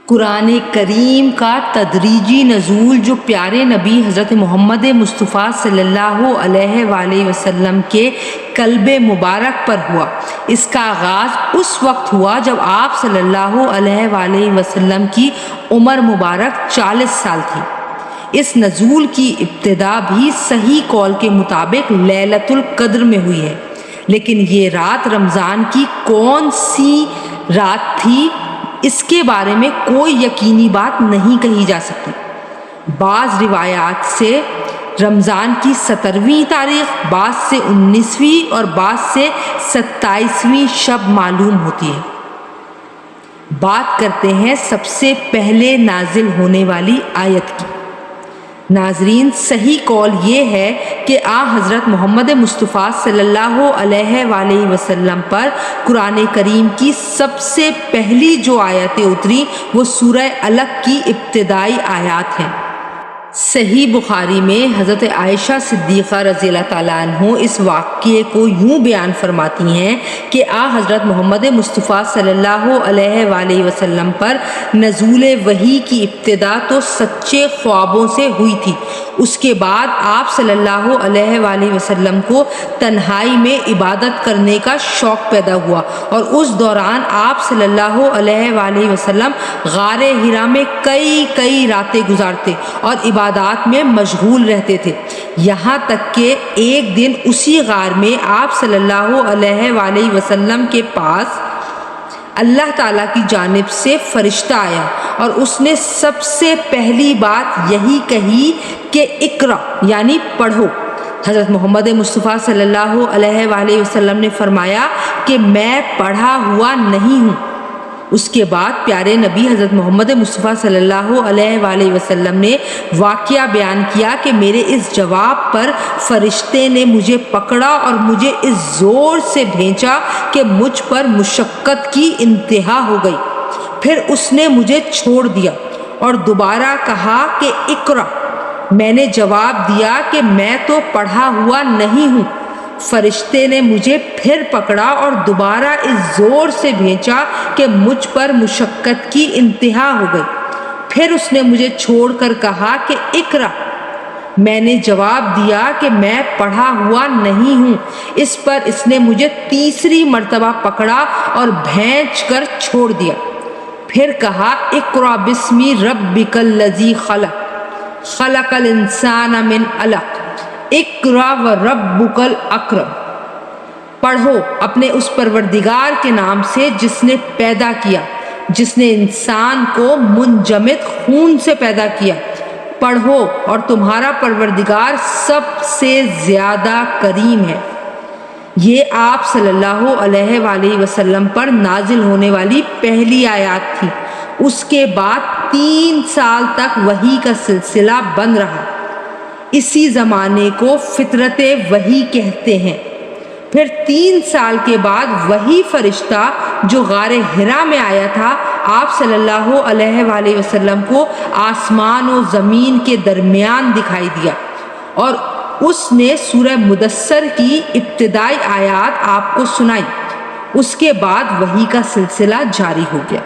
قرآن کریم کا تدریجی نزول جو پیارے نبی حضرت محمد مصطفیٰ صلی اللہ علیہ وآلہ وسلم کے قلب مبارک پر ہوا، اس کا آغاز اس وقت ہوا جب آپ صلی اللہ علیہ وآلہ وسلم کی عمر مبارک 40 سال تھی۔ اس نزول کی ابتدا بھی صحیح قول کے مطابق لیلۃ القدر میں ہوئی ہے، لیکن یہ رات رمضان کی کون سی رات تھی اس کے بارے میں کوئی یقینی بات نہیں کہی جا سکتی۔ بعض روایات سے رمضان کی 17ویں تاریخ، بعض سے 19ویں اور بعض سے 27ویں شب معلوم ہوتی ہے۔ بات کرتے ہیں سب سے پہلے نازل ہونے والی آیت کی۔ ناظرین، صحیح قول یہ ہے کہ حضرت محمد مصطفیٰ صلی اللہ علیہ وآلہ وسلم پر قرآن کریم کی سب سے پہلی جو آیتیں اتری وہ سورہ علق کی ابتدائی آیات ہیں۔ صحیح بخاری میں حضرت عائشہ صدیقہ رضی اللہ تعالیٰ عنہ اس واقعے کو یوں بیان فرماتی ہیں کہ حضرت محمد مصطفیٰ صلی اللہ علیہ وآلہ وسلم پر نزول وحی کی ابتدا تو سچے خوابوں سے ہوئی تھی۔ اس کے بعد آپ صلی اللہ علیہ وآلہ وسلم کو تنہائی میں عبادت کرنے کا شوق پیدا ہوا، اور اس دوران آپ صلی اللہ علیہ وآلہ وسلم غار حرا میں کئی راتیں گزارتے اور عبادات میں مشغول رہتے تھے، یہاں تک کہ ایک دن اسی غار میں آپ صلی اللہ علیہ وآلہ وسلم کے پاس اللہ تعالیٰ کی جانب سے فرشتہ آیا اور اس نے سب سے پہلی بات یہی کہی کہ اقرا، یعنی پڑھو۔ حضرت محمد مصطفیٰ صلی اللہ علیہ وآلہ وسلم نے فرمایا کہ میں پڑھا ہوا نہیں ہوں۔ اس کے بعد پیارے نبی حضرت محمد مصطفیٰ صلی اللہ علیہ وآلہ وسلم نے واقعہ بیان کیا کہ میرے اس جواب پر فرشتے نے مجھے پکڑا اور مجھے اس زور سے بھینچا کہ مجھ پر مشقت کی انتہا ہو گئی۔ پھر اس نے مجھے چھوڑ دیا اور دوبارہ کہا کہ اقرا۔ میں نے جواب دیا کہ میں تو پڑھا ہوا نہیں ہوں۔ فرشتے نے مجھے پھر پکڑا اور دوبارہ اس زور سے بھینچا کہ مجھ پر مشقت کی انتہا ہو گئی۔ پھر اس نے مجھے چھوڑ کر کہا کہ اقرا۔ میں نے جواب دیا کہ میں پڑھا ہوا نہیں ہوں۔ اس پر اس نے مجھے تیسری مرتبہ پکڑا اور بھینچ کر چھوڑ دیا۔ پھر کہا اقرا بسم ربک الذی خلق، خلق الانسان من علق، اقرا وربک الاکرم۔ پڑھو اپنے اس پروردگار کے نام سے جس نے پیدا کیا، جس نے انسان کو منجمد خون سے پیدا کیا۔ پڑھو اور تمہارا پروردگار سب سے زیادہ کریم ہے۔ یہ آپ صلی اللہ علیہ وآلہ وسلم پر نازل ہونے والی پہلی آیات تھی۔ اس کے بعد 3 سال تک وحی کا سلسلہ بند رہا۔ اسی زمانے کو فطرت وحی کہتے ہیں۔ پھر 3 سال کے بعد وہی فرشتہ جو غار حرا میں آیا تھا آپ صلی اللہ علیہ وآلہ وسلم کو آسمان و زمین کے درمیان دکھائی دیا، اور اس نے سورہ مدثر کی ابتدائی آیات آپ کو سنائی۔ اس کے بعد وحی کا سلسلہ جاری ہو گیا۔